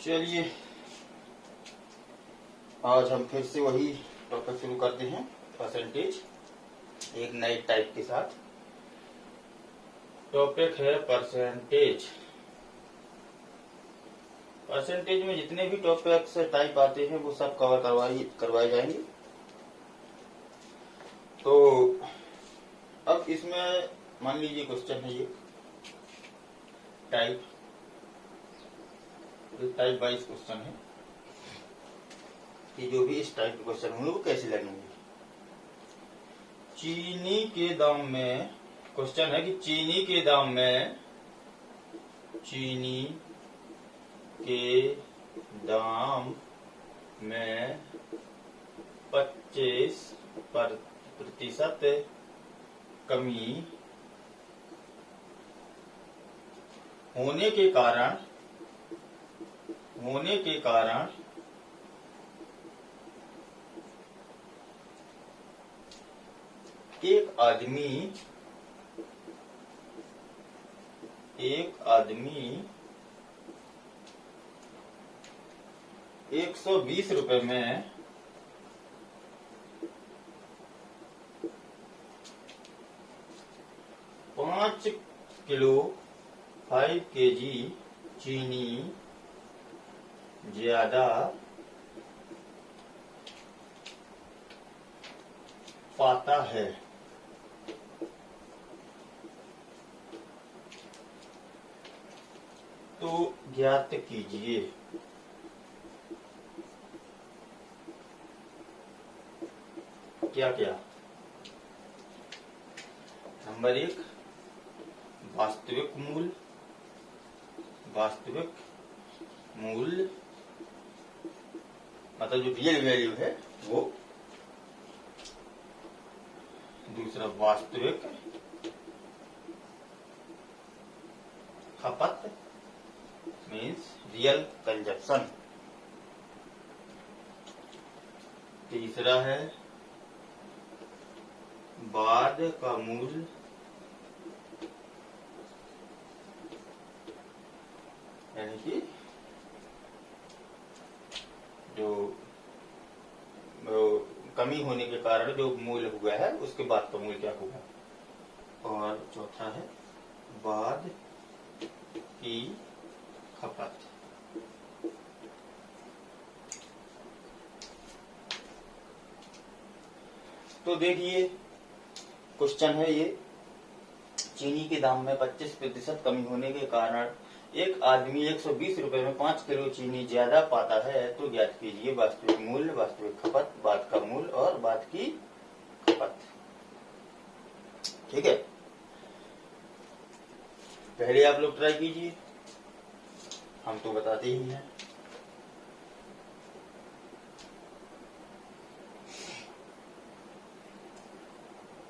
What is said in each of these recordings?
चलिए आज हम फिर से वही टॉपिक शुरू करते हैं, परसेंटेज, एक नए टाइप के साथ। टॉपिक है परसेंटेज। परसेंटेज में जितने भी टॉपिक्स टाइप आते हैं वो सब कवर करवाए जाएंगे। तो अब इसमें मान लीजिए क्वेश्चन है ये टाइप वाइज क्वेश्चन है कि जो भी इस टाइप के क्वेश्चन होंगे वो कैसे लगेंगे। चीनी के दाम में क्वेश्चन है कि चीनी के दाम में 25% कमी होने के कारण एक आदमी 120 रुपए में 5 किलो 5 kg चीनी ज्यादा पाता है, तो ज्ञात कीजिए क्या क्या। नंबर 1, वास्तविक मूल्य मतलब जो रियल वैल्यू है वो। दूसरा, वास्तविक खपत मीन्स रियल कंजप्शन। तीसरा है बाद का मूल्य यानी कि जो कमी होने के कारण जो मूल्य हुआ है उसके बाद का मूल्य क्या होगा। और चौथा है बाद की खपत। तो देखिए क्वेश्चन है ये, चीनी के दाम में 25% कमी होने के कारण एक आदमी 120 रुपए में 5 किलो चीनी ज्यादा पाता है, तो ज्ञात कीजिए वास्तविक मूल्य, वास्तविक खपत, बाद का मूल्य और बाद की खपत। ठीक है, पहले आप लोग ट्राई कीजिए, हम तो बताते ही हैं।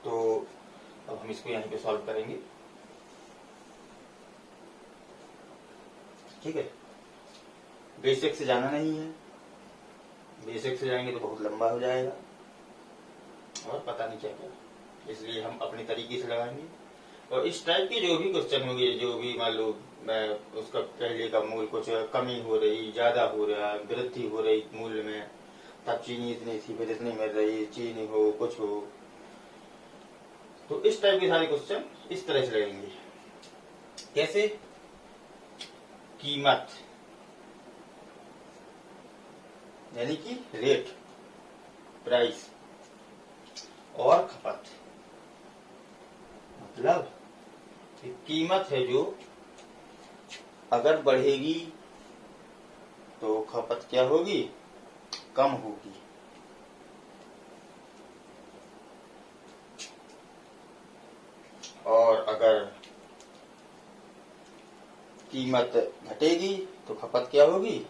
तो अब हम इसको यहीं पे सॉल्व करेंगे। ठीक है, बेसिक से जाना नहीं है, बेसिक से जाएंगे तो बहुत लंबा हो जाएगा और पता नहीं क्या क्या, इसलिए हम अपने तरीके से लगाएंगे। और इस टाइप के जो भी क्वेश्चन होंगे, जो भी मान लो उसका पहले का मूल्य कुछ कमी हो रही, ज्यादा हो रहा, वृद्धि हो रही मूल्य में, तब चीनी इतनी थी फिर इतनी मिल रही, चीनी हो कुछ हो, तो इस टाइप के सारे क्वेश्चन इस तरह से लगेंगे। कैसे? कीमत यानी कि रेट, प्राइस, और खपत मतलब कीमत है जो अगर बढ़ेगी तो खपत क्या होगी, कम होगी। और अगर कीमत घटेगी तो खपत क्या होगी,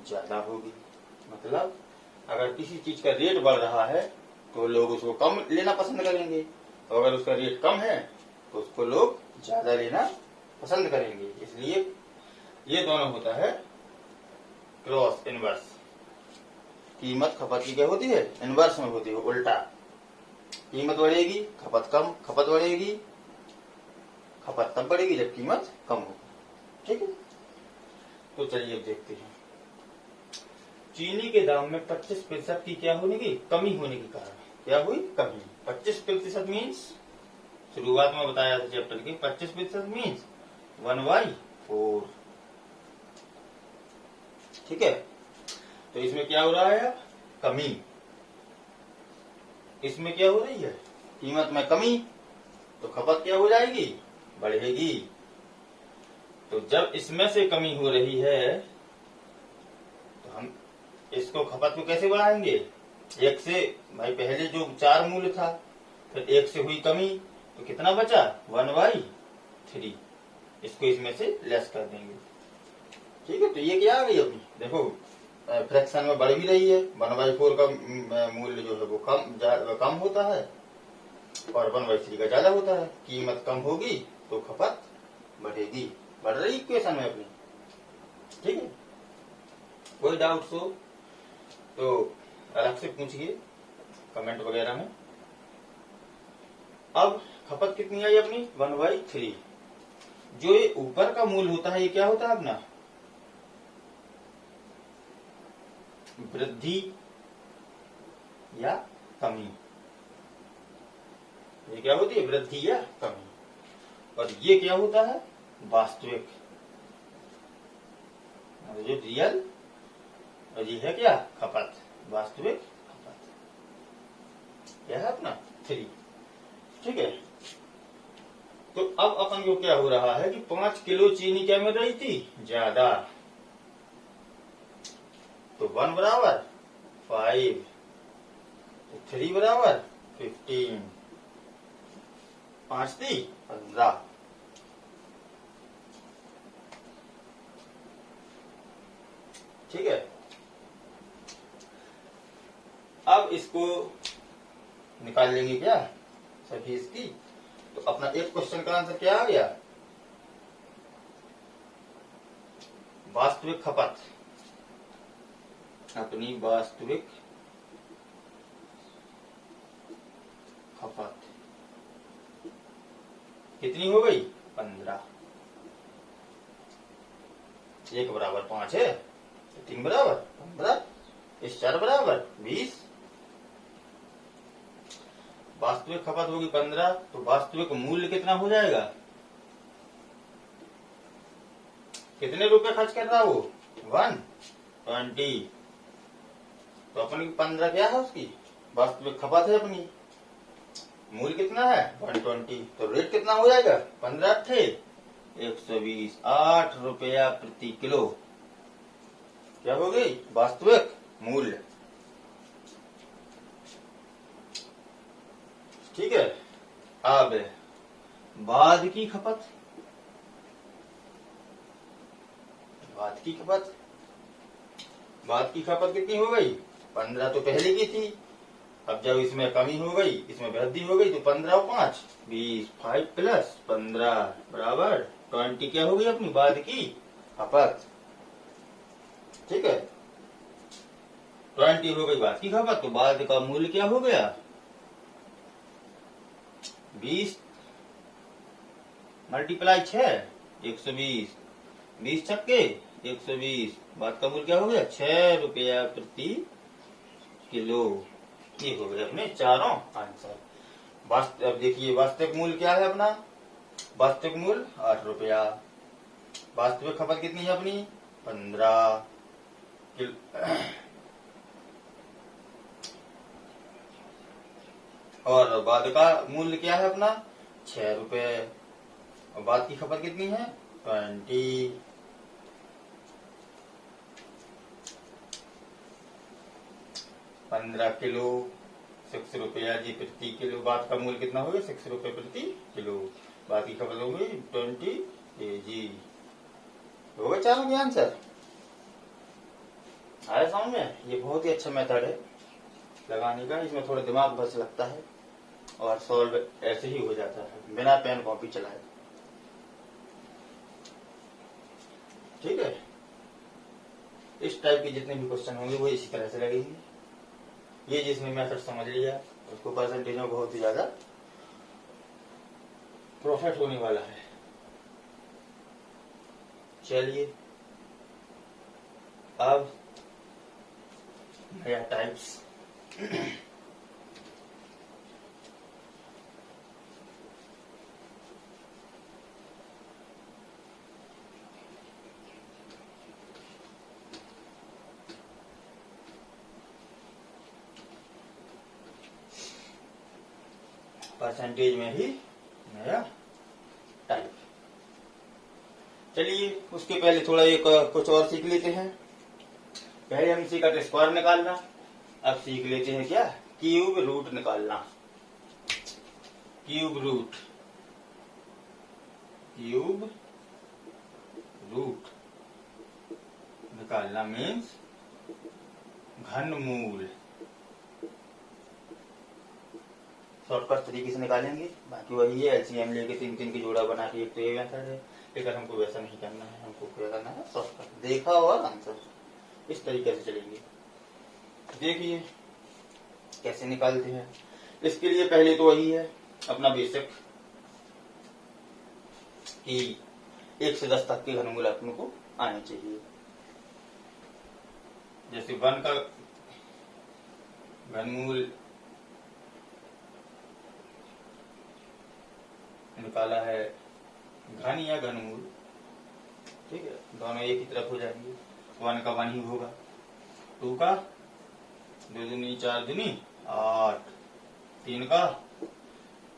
ज्यादा होगी। मतलब अगर किसी चीज का रेट बढ़ रहा है तो लोग उसको कम लेना पसंद करेंगे, और अगर उसका रेट कम है तो उसको लोग ज्यादा लेना पसंद करेंगे। इसलिए ये दोनों होता है क्रॉस इनवर्स। कीमत खपत की क्या होती है, इनवर्स में होती है, उल्टा। कीमत बढ़ेगी, खपत कम, खपत बढ़ेगी, खपत तब बढ़ेगी जब कीमत कम होगी। ठीक है, तो चलिए अब देखते हैं। चीनी के दाम में 25% की क्या होने की कमी होने के कारण क्या हुई कमी। 25% मीन्स शुरुआत में बताया था चैप्टर के 25% मीन्स 1/4। ठीक है, तो इसमें क्या हो रहा है कमी। इसमें क्या हो रही है कीमत में कमी, तो खपत क्या हो जाएगी बढ़ेगी। तो जब इसमें से कमी हो रही है तो हम इसको खपत को कैसे बढ़ाएंगे। एक से भाई पहले जो 4 मूल्य था फिर एक से हुई कमी तो कितना बचा 1/3। इसको इसमें से लेस कर देंगे। ठीक है, तो ये क्या आ गई अपनी देखो फ्रैक्शन में बढ़ भी रही है। 1/4 का मूल्य जो है वो कम होता है और 1/3 का ज्यादा होता है। कीमत कम होगी तो खपत बढ़ेगी। बढ़ रही इक्वेशन में अपनी। ठीक है, कोई डाउट हो तो अलग से पूछिए कमेंट वगैरह में। अब खपत कितनी आई अपनी 1/3। जो ये ऊपर का मूल्य होता है ये क्या होता है अपना वृद्धि या कमी। ये क्या होती है वृद्धि या कमी। और ये क्या होता है वास्तविक, जो रियल। और ये है क्या खपत वास्तविक खपत। यह है अपना 3। ठीक है, तो अब अपन को क्या हो रहा है कि 5 किलो चीनी क्या मिल रही थी ज्यादा, तो 1 बराबर 5, 3 बराबर 15, 5 थी 15। ठीक है, अब इसको निकाल लेंगे क्या सभी इसकी। तो अपना एक क्वेश्चन का आंसर क्या आ गया वास्तविक खपत। अपनी वास्तविक खपत कितनी हो गई 15। 1 बराबर 5 है, 3 बराबर 15, इस 4 बराबर 20। वास्तविक खपत होगी 15, तो वास्तविक मूल्य कितना हो जाएगा। कितने रुपए खर्च कर रहा वो 120। तो अपनी 15 क्या है उसकी वास्तविक खपत है अपनी। मूल्य कितना है 120, तो रेट कितना हो जाएगा 15 थे 120, 8 रुपया प्रति किलो क्या हो गई वास्तविक मूल्य। ठीक है, अब बाद की खपत। बाद की खपत, बाद की खपत कितनी हो गई 15 तो पहले की थी। अब जब इसमें कमी हो गई इसमें वृद्धि हो गई तो 15 और 5 20, 5 प्लस 15 बराबर 20 क्या हो गई अपनी बाद की खपत। ठीक है, 20 हो गई बाद की खपत, तो बाद का मूल्य क्या हो गया 20 मल्टीप्लाई 6 120, 20 छक्के 120, बाद का मूल्य क्या हो गया 6 रुपया प्रति किलो। ये हो गए अपने चारों आंसर। अब देखिए वास्तविक मूल्य क्या है अपना वास्तविक मूल्य 8 रुपया। वास्तविक खपत कितनी है अपनी 15 और बाद का मूल्य क्या है अपना 6 रुपए। और बाद की खपत कितनी है 20। 15 किलो 6 रुपया जी प्रति किलो। बाद का मूल्य कितना हो गया 6 रुपए प्रति किलो। बाद की खपत हो गई 20 kg। हो गया चारों के आंसर। आया समझ में। ये बहुत ही अच्छा मेथड है लगाने का। इसमें थोड़ा दिमाग बस लगता है और सॉल्व ऐसे ही हो जाता है बिना पेन कॉपी चलाए। ठीक है, इस टाइप के जितने भी क्वेश्चन होंगे वो इसी तरह से लगेंगे। ये जिसने मेथड समझ लिया उसको परसेंटेज में बहुत ही ज्यादा प्रॉफिट होने वाला है। चलिए अब नया टाइप्स परसेंटेज में ही नया टाइप। चलिए उसके पहले थोड़ा एक कुछ और सीख लेते हैं। पहले हम सीखा था स्क्वायर निकालना, अब सीख लेते हैं क्या, क्यूब रूट निकालना। क्यूब रूट, क्यूब रूट निकालना मीन्स घनमूल। शॉर्टकट तरीके से निकालेंगे, बाकी वही है एलसीएम लेके तीन तीन की जोड़ा बना के, एक तो ये मेथड है, लेकिन हमको वैसा नहीं करना है, हमको क्या करना है शॉर्टकट, देखा और आंसर, इस तरीके से चलेंगे। देखिए कैसे निकालते हैं। इसके लिए पहले तो वही है अपना बेसिक कि 1 से 10 तक के घनमूल अपने को आने चाहिए। जैसे 1 का घनमूल निकाला है घन या घनमूल, ठीक है, दोनों एक ही तरफ हो जाएंगे। 1 का 1 ही होगा, 2 का 2 दूनी 4 दूनी 8, 3 का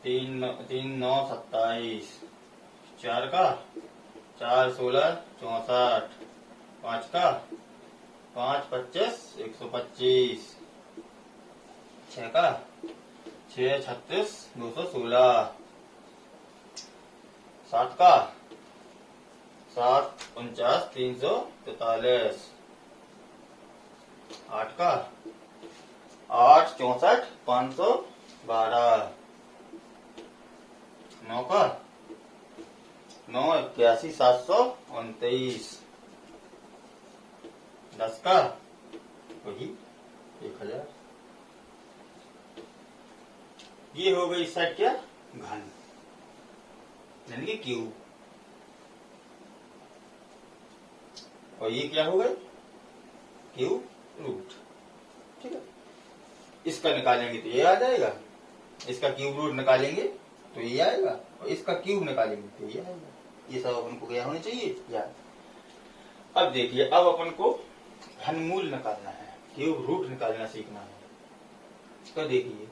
3 9 27, 4 का 4 16 64, 5 का 5 25 125, 6 का 6 36 216, 7 का 7 49 343, 8 का 8 64 512, 9 का 9 81 729, 10 का वही 1000। ये हो गई इस साइड क्या घन, यानी कि क्यूब, और ये क्या हो गए क्यूब रूट, ठीक है। इसका निकालेंगे तो ये आ जाएगा, इसका क्यूब रूट निकालेंगे तो ये आएगा, और इसका क्यूब निकालेंगे तो ये आएगा। ये सब अपन को क्या होने चाहिए याद। अब देखिए, अब अपन को घनमूल निकालना है, क्यूब रूट निकालना सीखना है। तो देखिए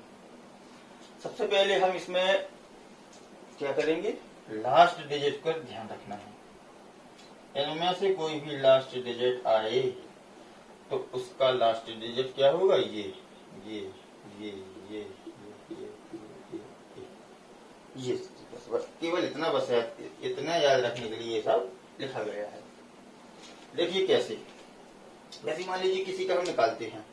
सबसे पहले हम इसमें क्या करेंगे, लास्ट डिजिट पर ध्यान रखना है। इनमें से कोई भी लास्ट डिजिट आए तो उसका लास्ट डिजिट क्या होगा, ये ये ये ये ये बस केवल इतना बस है, इतना याद रखने के लिए ये सब लिखा गया है। देखिए कैसे, जैसे मान लीजिए किसी का हम निकालते हैं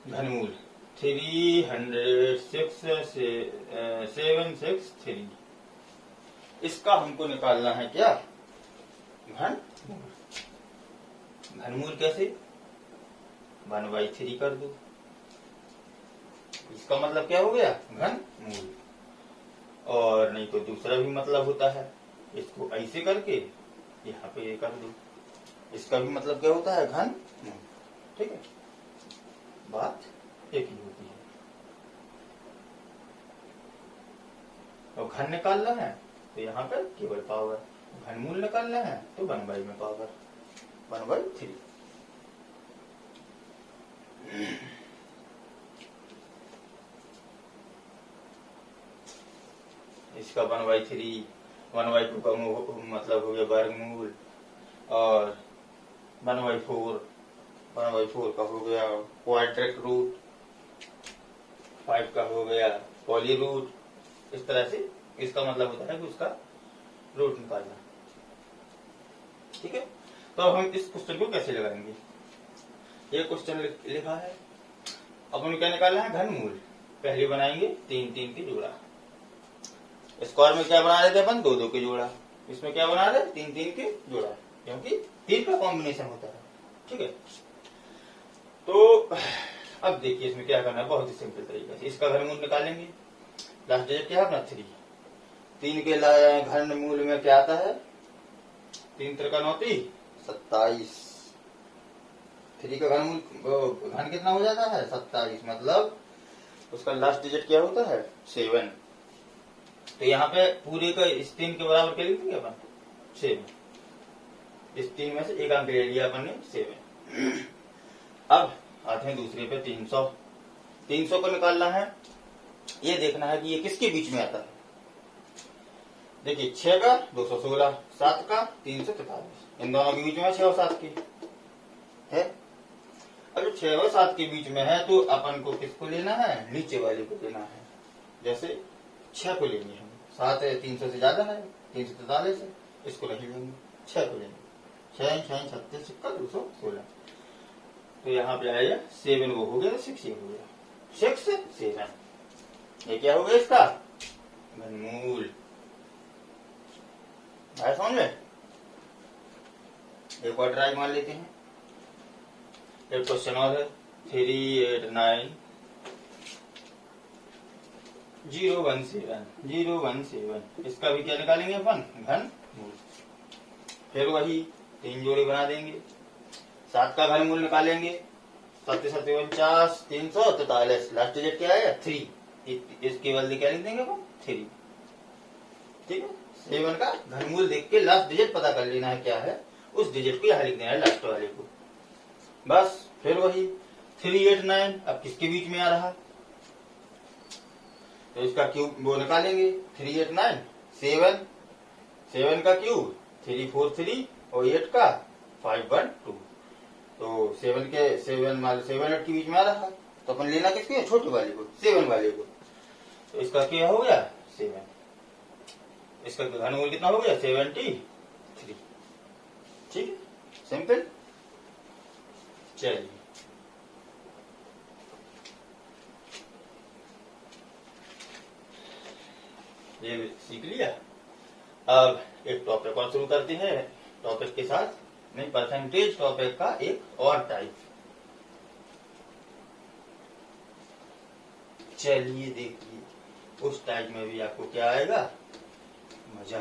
घनमूल 306,763, इसका हमको निकालना है क्या घनमूल। घनमूल कैसे, 1/3 कर दो, इसका मतलब क्या हो गया घनमूल। और नहीं तो दूसरा भी मतलब होता है, इसको ऐसे करके यहाँ पे ये कर दो, इसका भी मतलब क्या होता है घनमूल, ठीक है, बात एक ही होती है। और घन निकालना है तो यहाँ पर केवल पावर, घनमूल निकालना है तो 1/, में पावर 1/3। इसका 1/3, 1/2 का मतलब हो गया वर्गमूल, और 1/4 का हो गया क्वाड्रेटिक रूट, 5 का हो गया पॉली रूट। इस तरह से इसका मतलब होता है कि उसका रूट निकालना, ठीक है। तो अब हम इस क्वेश्चन को कैसे लगाएंगे, ये क्वेश्चन लिखा है, अब हमें क्या निकालना है घनमूल। पहले बनाएंगे 3 की जोड़ा, स्क्वायर में क्या बना रहे थे अपन 2 की जोड़ा, इसमें क्या बना रहे 3 के जोड़ा, क्योंकि 3 का कॉम्बिनेशन होता है, ठीक है। तो अब देखिए इसमें क्या करना है, बहुत ही सिंपल तरीके से इसका घनमूल निकालेंगे। लास्ट डिजिट क्या है अपना 3, 3 के घनमूल में क्या आता है 3 3 9 27। 3 का घन कितना हो जाता है? 27। मतलब उसका लास्ट डिजिट क्या होता है? 7। तो यहाँ पे पूरे का इस 3 के बराबर क्या लिख देंगे अपन? 7। इस 3 में से एक अंक ले लिया अपन ने, 7। अब आते हैं दूसरे पे, 300। 300 को निकालना है। ये देखना है कि ये किसके बीच में आता है। देखिए 6 का 216, 7 का 343, इन दोनों के बीच में 6 और 7 की है। अब जब 6 और 7 के बीच में है तो अपन को किसको लेना है? नीचे वाले को लेना है। जैसे 6 को लेंगे हम, 7 300 से ज्यादा है, 343 है, इसको नहीं लेंगे, 6 को लेंगे। 6 6 36 सिक्का 216। तो यहाँ पे आएगा 7 वो हो गया, 6 ये हो गया, 6 7। ये क्या हो गया? इसका घनमूल। आया समझ में? एक और ट्राई मान लेते हैं। एक क्वेश्चन और है, 389,017,017। इसका भी क्या निकालेंगे अपन? घनमूल। फिर वही 3 जोड़े बना देंगे। 7 का घनमूल निकालेंगे, 7 7 49, 343। लास्ट डिजिट क्या आएगा? 3। इसके बदले क्या लिख देंगे अपन? 3। ठीक है। 7 का घनमूल देख के लास्ट डिजिट पता कर लेना है क्या है, उस डिजिट को यहाँ लिख देना है, लास्ट वाले को। बस फिर वही 389 अब किसके बीच में आ रहा? तो इसका क्यूब वो निकालेंगे, 389 7 का क्यूब 343 और 8 का 512। तो 7 के 7 8 के बीच में आ रहा, तो अपन लेना किसके? छोटे वाले को, 7 वाले को। तो इसका क्या हो गया? 7। इसका घनमूल कितना हो गया? 73। ठीक है, सिंपल। चलिए ये सीख लिया। अब एक टॉपिक और शुरू करते हैं। टॉपिक के साथ नहीं, परसेंटेज टॉपिक का एक और टाइप। चलिए देखिए, उस टाइप में भी आपको क्या आएगा? मजा।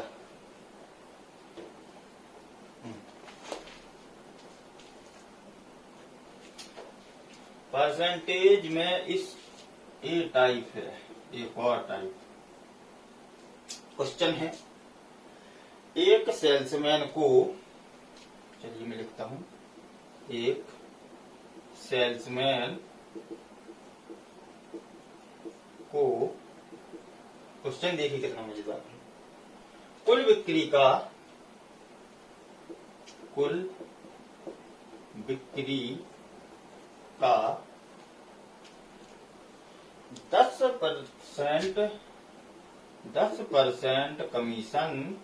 परसेंटेज में इस ए टाइप है, एक और टाइप। क्वेश्चन है, एक सेल्समैन को, चलिए मैं लिखता हूं, एक सेल्समैन को, क्वेश्चन देखिए कितना मजेदार है। कुल बिक्री का 10% कमीशन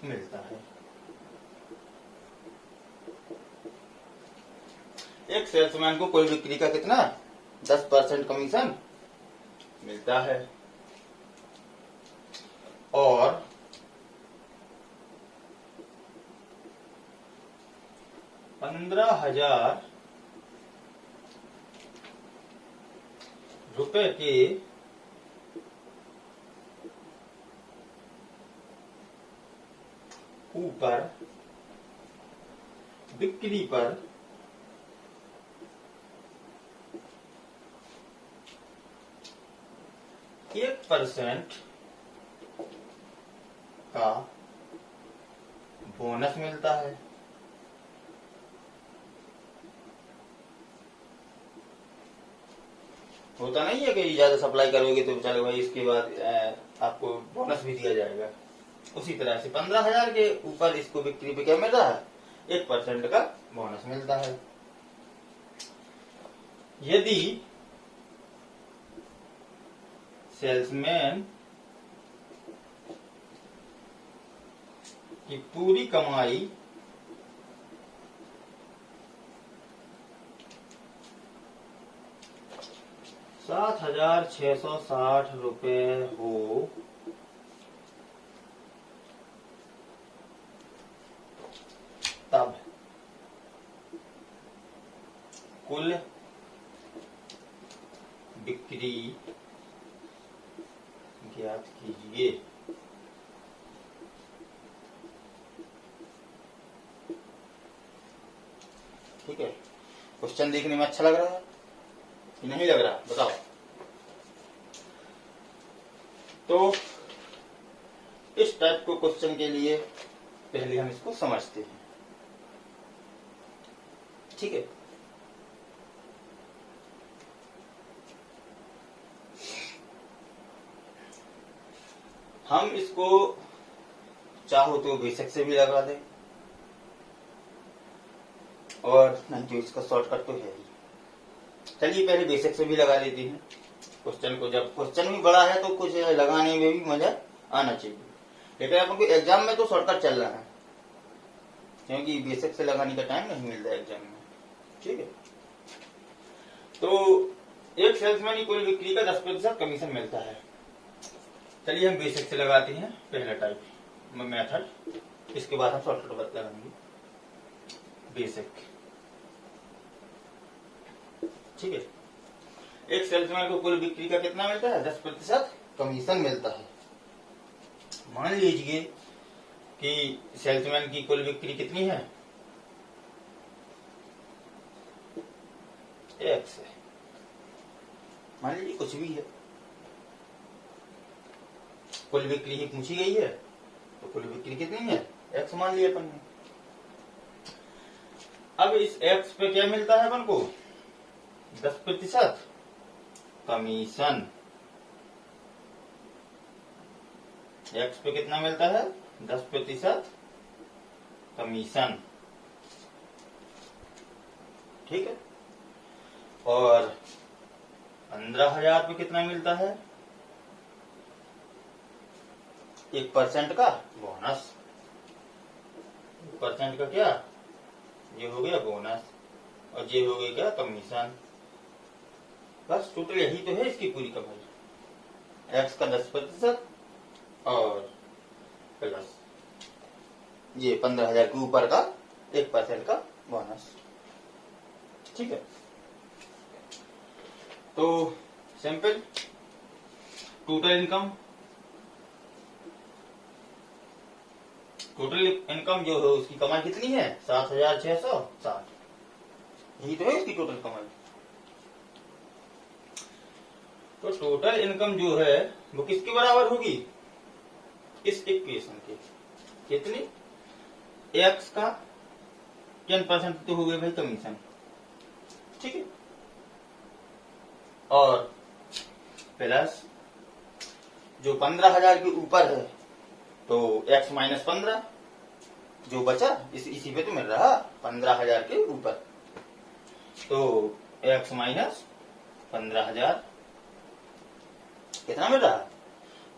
मिलता है। एक सेल्समैन को कुल बिक्री का कितना? 10% कमीशन मिलता है और 15,000 रुपए के ऊपर बिक्री पर 1% का बोनस मिलता है। होता नहीं है कि ज्यादा सप्लाई करोगे तो चलो भाई इसके बाद आपको बोनस भी दिया जाएगा। उसी तरह से 15,000 के ऊपर इसको बिक्री पे क्या मिल रहा है? 1% का बोनस मिलता है। यदि सेल्समैन की पूरी कमाई 7,660 रुपए हो तब कुल बिक्री ज्ञात कीजिए। ठीक है, क्वेश्चन देखने में अच्छा लग रहा है कि नहीं लग रहा, बताओ। तो इस टाइप को क्वेश्चन के लिए पहले हम इसको समझते हैं, ठीक है। हम इसको चाहो तो बेसिक से भी लगा दें, और नहीं तो इसका शॉर्टकट तो है ही। चलिए पहले बेसिक से भी लगा लेते हैं क्वेश्चन को। जब क्वेश्चन भी बड़ा है तो कुछ लगाने में भी मजा आना चाहिए, लेकिन अपन को एग्जाम में तो शॉर्टकट चल रहा है, क्योंकि बेसिक से लगाने का टाइम नहीं मिलता एग्जाम में, ठीक है। तो एक सेल्समैन की कुल बिक्री का 10% कमीशन मिलता है। चलिए हम बेसिक से लगाते हैं पहला टाइप मेथड, इसके बाद हम शॉर्टकट लगाएंगे बेसिक, ठीक है। एक सेल्समैन को कुल बिक्री का कितना मिलता है? 10% कमीशन मिलता है। मान लीजिए कि सेल्समैन की कुल बिक्री कितनी है? एक्स है, मान लीजिए कुछ भी है, कुल बिक्री ही पूछी गई है, तो कुल बिक्री कितनी है? एक्स मान लिया अपन ने। अब इस एक्स पे क्या मिलता है अपन को? 10% कमीशन। एक्स पे कितना मिलता है? 10% कमीशन, ठीक है। और 15,000 पे कितना मिलता है? 1% का बोनस। 1% का क्या? ये हो गया बोनस, और ये हो गया क्या? कमीशन। बस टोटल यही तो है इसकी पूरी कमाई। एक्स का 10% और प्लस ये 15,000 के ऊपर का 1% का बोनस, ठीक है। तो simple total income, total income जो है उसकी कमाई कितनी है? 7,660। यही तो है इसकी टोटल कमाई। तो टोटल इनकम जो है वो किसके बराबर होगी? इस इक्वेशन के। कितनी? एक्स का 10% तो हो गया भाई कमीशन, ठीक है। और प्लस जो 15,000 के ऊपर है तो x माइनस 15, जो बचा इसी पे तो मिल रहा 15,000 के ऊपर, तो x माइनस 15,000 कितना मिल रहा?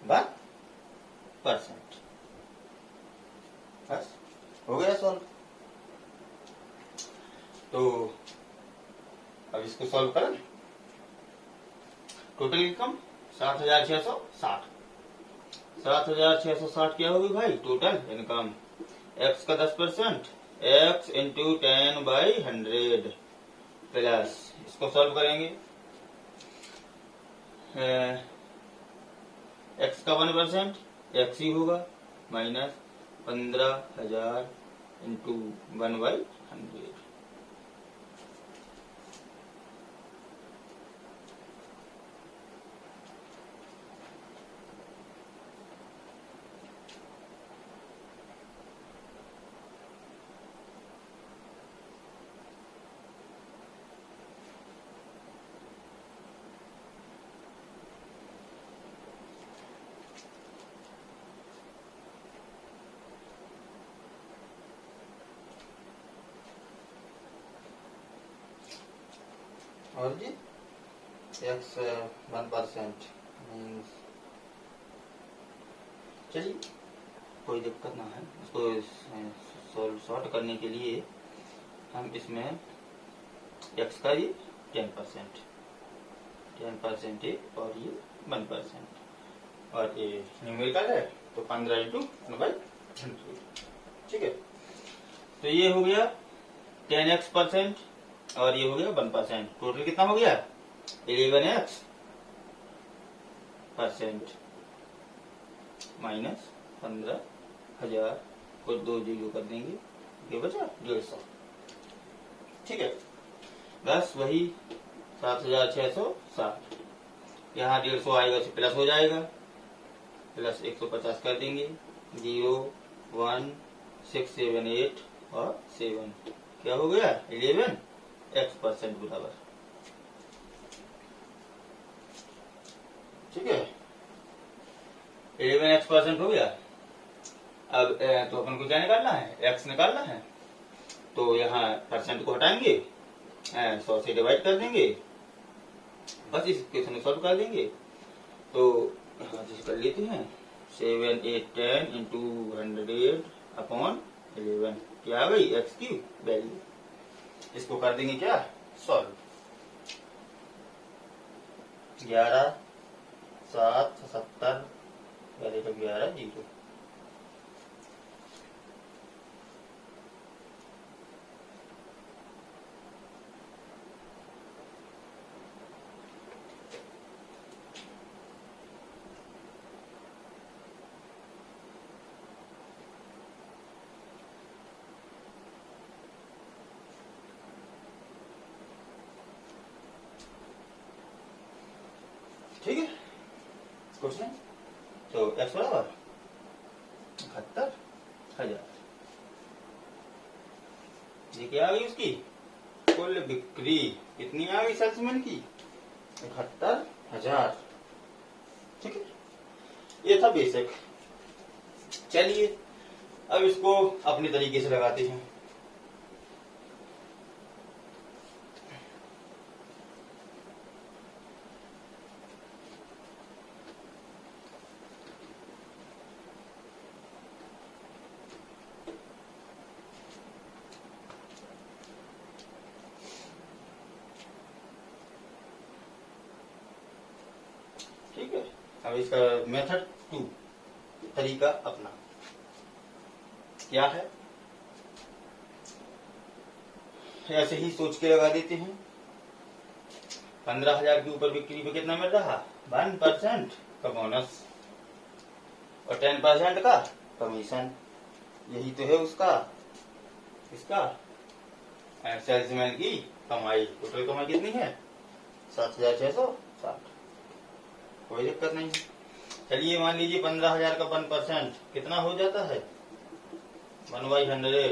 1%। बस हो गया सॉल्व। तो अब इसको सॉल्व करें। Total income 7,660। 7,660 क्या होगी भाई? Total income. एक्स का 10%, एक्स इंटू 10/100 प्लस, इसको सॉल्व करेंगे, एक्स का 1% एक्स ही होगा, माइनस 15,000 इंटू 1/100। और जी एक्स 1% मीन्स, चलिए कोई दिक्कत ना है। इसको सॉर्ट करने के लिए हम इसमें एक्स का ये 10% है और ये 1%, और ये न्यूमेरिकल है तो 15 इंटू 1/100, ठीक है। तो ये हो गया 10x% और ये हो गया 1%। टोटल कितना हो गया? 11x% माइनस 15,000 को 2 जीरो कर देंगे, ये बचा 150। ठीक है, बस वही 7660। यहाँ 150 आएगा तो प्लस हो जाएगा, प्लस 150 कर देंगे। 0 1 6 7 8 और 7, क्या हो गया 11x% बराबर। ठीक है, 11x% हो गया। अब तो अपन को क्या निकालना है, x निकालना है। तो यहाँ परसेंट को हटाएंगे, 100 से डिवाइड कर देंगे, बस इस इक्वेशन को सॉल्व कर देंगे। तो यहाँ से कर लेते हैं 7 8 10 इंटू 100 अपॉन 11, क्या आ गई x की वैल्यू। इसको कर देंगे क्या सॉल्व। 11 7 70 11 0। ठीक है, क्वेश्चन तो x बराबर 71,000। ये क्या आ गई उसकी कुल बिक्री, कितनी आ गई सेल्समैन की 71,000। ठीक है, ये था बेसिक। चलिए अब इसको अपने तरीके से लगाते हैं। ठीक है, अब इसका मेथड 2 तरीका अपना क्या है, ऐसे ही सोच के लगा देते हैं। 15,000 के ऊपर बिक्री पे कितना मिल रहा 1% का बोनस और 10% का कमीशन। यही तो है उसका इसका सेल्समैन की कमाई। टोटल कमाई कितनी है 7,660, कोई दिक्कत नहीं। चलिए मान लीजिए 15,000 का 1% कितना हो जाता है 1/100,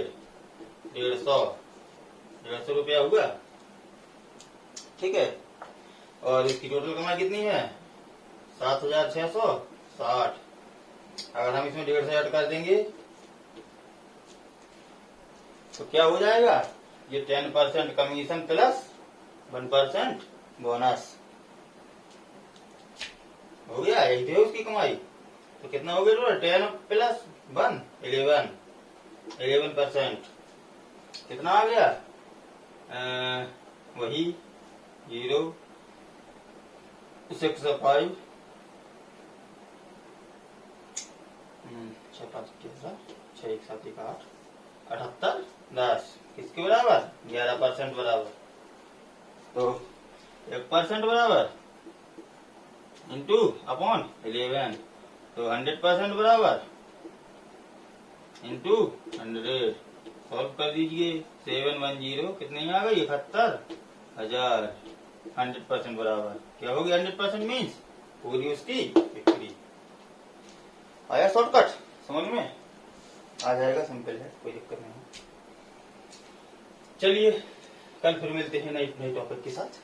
150 रुपया हुआ। ठीक है, और इसकी टोटल कमाई कितनी है 7,660। अगर हम इसमें 150 ऐड कर देंगे तो क्या हो जाएगा, ये 10% कमीशन प्लस 1% बोनस हो गया। यही तो है उसकी कमाई। तो कितना हो गया टोटल 10 प्लस 1 11%। कितना आ गया वही 0 6 5 6 5 6 1 7 1 8 78 10 किसके बराबर 11% बराबर। तो 1% बराबर इंटू अपॉन 11, तो 100% बराबर इंटू 100। सॉल्व कर दीजिए 710 कितनी आ गई 71,000। 100% बराबर क्या होगी 100% मीन्स पूरी उसकी बिक्री। आया शॉर्टकट समझ में आ जाएगा, सिंपल है, कोई दिक्कत नहीं। चलिए कल फिर मिलते हैं नई टॉपिक के साथ।